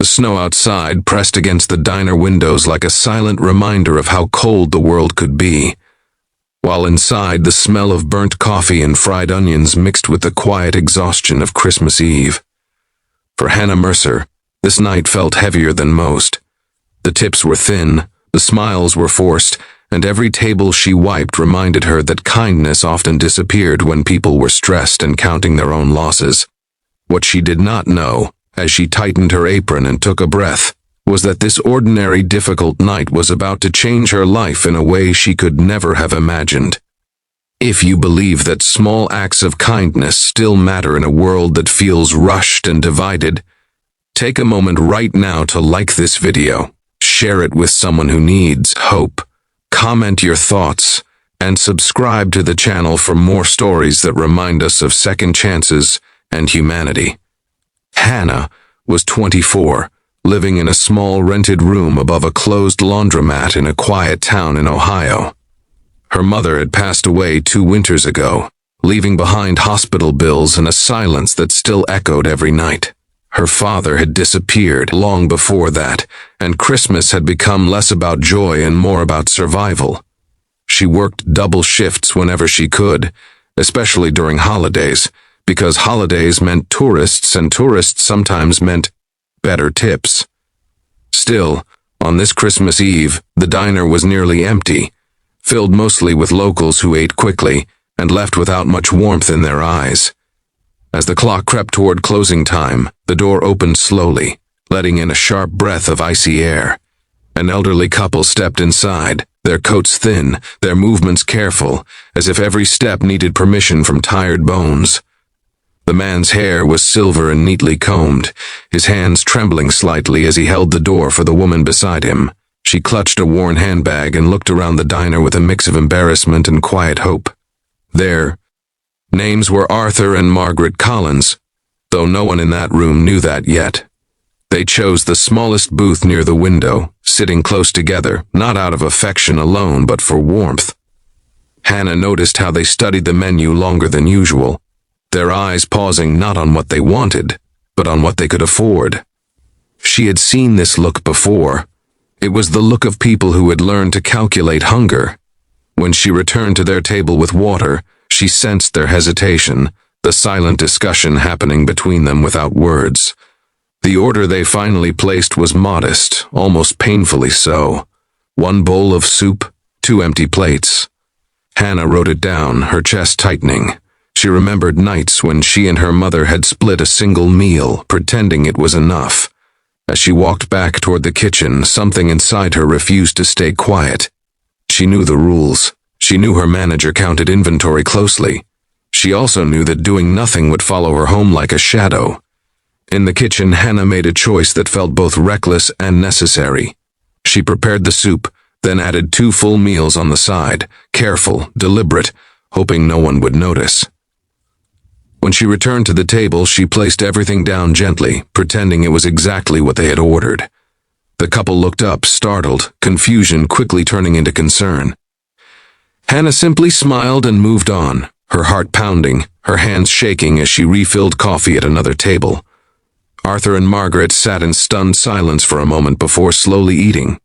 snow outside pressed against the diner windows like a silent reminder of how cold the world could be, while inside the smell of burnt coffee and fried onions mixed with the quiet exhaustion of Christmas Eve. For Hannah Mercer, this night felt heavier than most. The tips were thin, the smiles were forced, and every table she wiped reminded her that kindness often disappeared when people were stressed and counting their own losses. What she did not know, as she tightened her apron and took a breath, was that this ordinary difficult night was about to change her life in a way she could never have imagined. If you believe that small acts of kindness still matter in a world that feels rushed and divided, take a moment right now to like this video, share it with someone who needs hope, comment your thoughts, and subscribe to the channel for more stories that remind us of second chances and humanity. Hannah was 24, living in a small rented room above a closed laundromat in a quiet town in Ohio. Her mother had passed away 2 winters ago, leaving behind hospital bills and a silence that still echoed every night. Her father had disappeared long before that, and Christmas had become less about joy and more about survival. She worked double shifts whenever she could, especially during holidays, because holidays meant tourists and tourists sometimes meant better tips. Still, on this Christmas Eve, the diner was nearly empty, filled mostly with locals who ate quickly and left without much warmth in their eyes. As the clock crept toward closing time, the door opened slowly, letting in a sharp breath of icy air. An elderly couple stepped inside, their coats thin, their movements careful, as if every step needed permission from tired bones. The man's hair was silver and neatly combed, his hands trembling slightly as he held the door for the woman beside him. She clutched a worn handbag and looked around the diner with a mix of embarrassment and quiet hope. Their names were Arthur and Margaret Collins, though no one in that room knew that yet. They chose the smallest booth near the window, sitting close together, not out of affection alone, but for warmth. Hannah noticed how they studied the menu longer than usual, their eyes pausing not on what they wanted, but on what they could afford. She had seen this look before. It was the look of people who had learned to calculate hunger. When she returned to their table with water, she sensed their hesitation, the silent discussion happening between them without words. The order they finally placed was modest, almost painfully so. 1 bowl of soup, 2 empty plates. Hannah wrote it down, her chest tightening. She remembered nights when she and her mother had split a single meal, pretending it was enough. As she walked back toward the kitchen, something inside her refused to stay quiet. She knew the rules. She knew her manager counted inventory closely. She also knew that doing nothing would follow her home like a shadow. In the kitchen, Hannah made a choice that felt both reckless and necessary. She prepared the soup, then added 2 full meals on the side, careful, deliberate, hoping no one would notice. When she returned to the table, she placed everything down gently, pretending it was exactly what they had ordered. The couple looked up, startled, confusion quickly turning into concern. Hannah simply smiled and moved on, her heart pounding, her hands shaking as she refilled coffee at another table. Arthur and Margaret sat in stunned silence for a moment before slowly eating,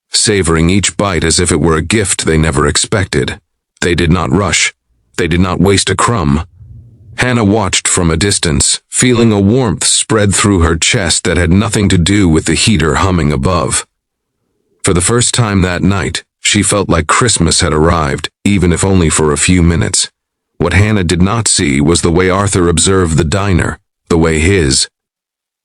savoring each bite as if it were a gift they never expected. They did not rush. They did not waste a crumb. Hannah watched from a distance, feeling a warmth spread through her chest that had nothing to do with the heater humming above. For the first time that night, she felt like Christmas had arrived, even if only for a few minutes. What Hannah did not see was the way Arthur observed the diner, the way his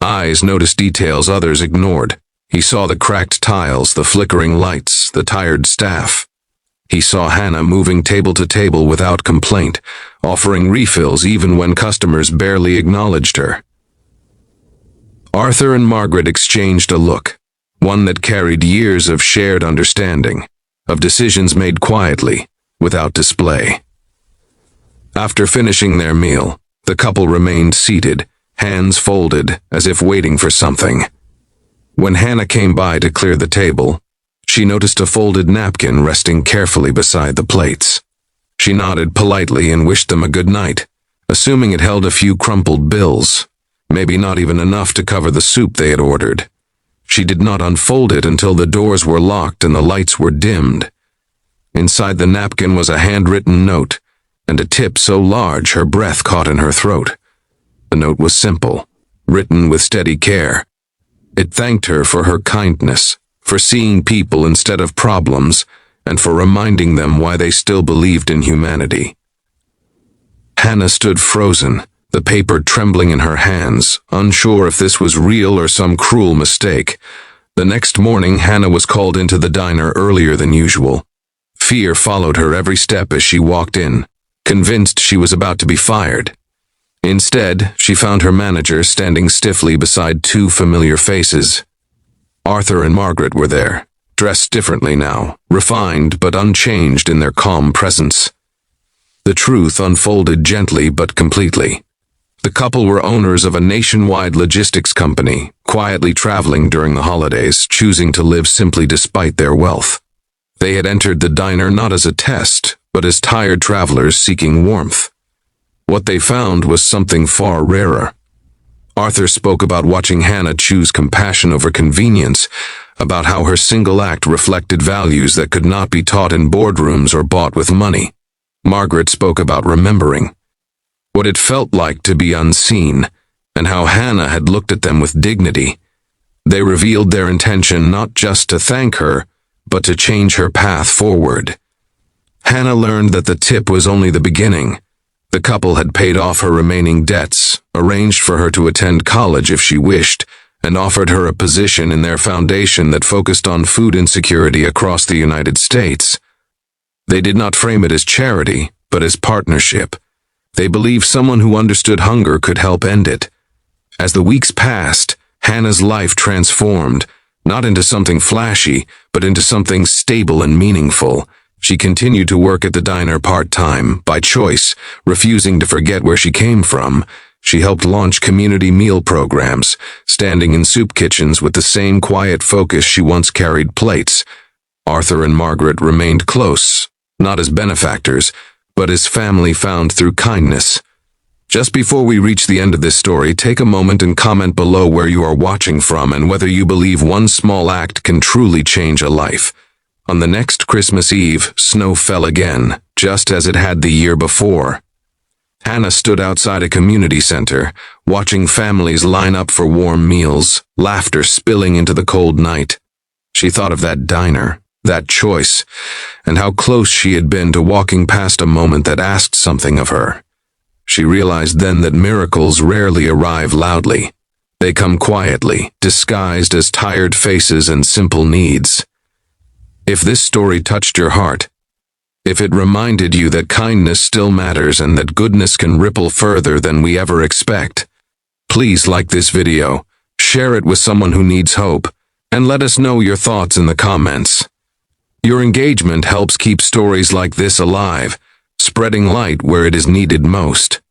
eyes noticed details others ignored. He saw the cracked tiles, the flickering lights, the tired staff. He saw Hannah moving table to table without complaint, offering refills even when customers barely acknowledged her. Arthur and Margaret exchanged a look, one that carried years of shared understanding, of decisions made quietly, without display. After finishing their meal, the couple remained seated, hands folded, as if waiting for something. When Hannah came by to clear the table, she noticed a folded napkin resting carefully beside the plates. She nodded politely and wished them a good night, assuming it held a few crumpled bills, maybe not even enough to cover the soup they had ordered. She did not unfold it until the doors were locked and the lights were dimmed. Inside the napkin was a handwritten note, and a tip so large her breath caught in her throat. The note was simple, written with steady care. It thanked her for her kindness, for seeing people instead of problems, and for reminding them why they still believed in humanity. Hannah stood frozen, the paper trembling in her hands, unsure if this was real or some cruel mistake. The next morning, Hannah was called into the diner earlier than usual. Fear followed her every step as she walked in, convinced she was about to be fired. Instead, she found her manager standing stiffly beside two familiar faces. Arthur and Margaret were there, dressed differently now, refined but unchanged in their calm presence. The truth unfolded gently but completely. The couple were owners of a nationwide logistics company, quietly traveling during the holidays, choosing to live simply despite their wealth. They had entered the diner not as a test, but as tired travelers seeking warmth. What they found was something far rarer. Arthur spoke about watching Hannah choose compassion over convenience, about how her single act reflected values that could not be taught in boardrooms or bought with money. Margaret spoke about remembering what it felt like to be unseen, and how Hannah had looked at them with dignity. They revealed their intention not just to thank her, but to change her path forward. Hannah learned that the tip was only the beginning. The couple had paid off her remaining debts, arranged for her to attend college if she wished, and offered her a position in their foundation that focused on food insecurity across the United States. They did not frame it as charity, but as partnership. They believed someone who understood hunger could help end it. As the weeks passed, Hannah's life transformed, not into something flashy, but into something stable and meaningful. She continued to work at the diner part-time, by choice, refusing to forget where she came from. She helped launch community meal programs, standing in soup kitchens with the same quiet focus she once carried plates. Arthur and Margaret remained close, not as benefactors, but as family found through kindness. Just before we reach the end of this story, take a moment and comment below where you are watching from and whether you believe one small act can truly change a life. On the next Christmas Eve, snow fell again, just as it had the year before. Hannah stood outside a community center, watching families line up for warm meals, laughter spilling into the cold night. She thought of that diner, that choice, and how close she had been to walking past a moment that asked something of her. She realized then that miracles rarely arrive loudly. They come quietly, disguised as tired faces and simple needs. If this story touched your heart, if it reminded you that kindness still matters and that goodness can ripple further than we ever expect, please like this video, share it with someone who needs hope, and let us know your thoughts in the comments. Your engagement helps keep stories like this alive, spreading light where it is needed most.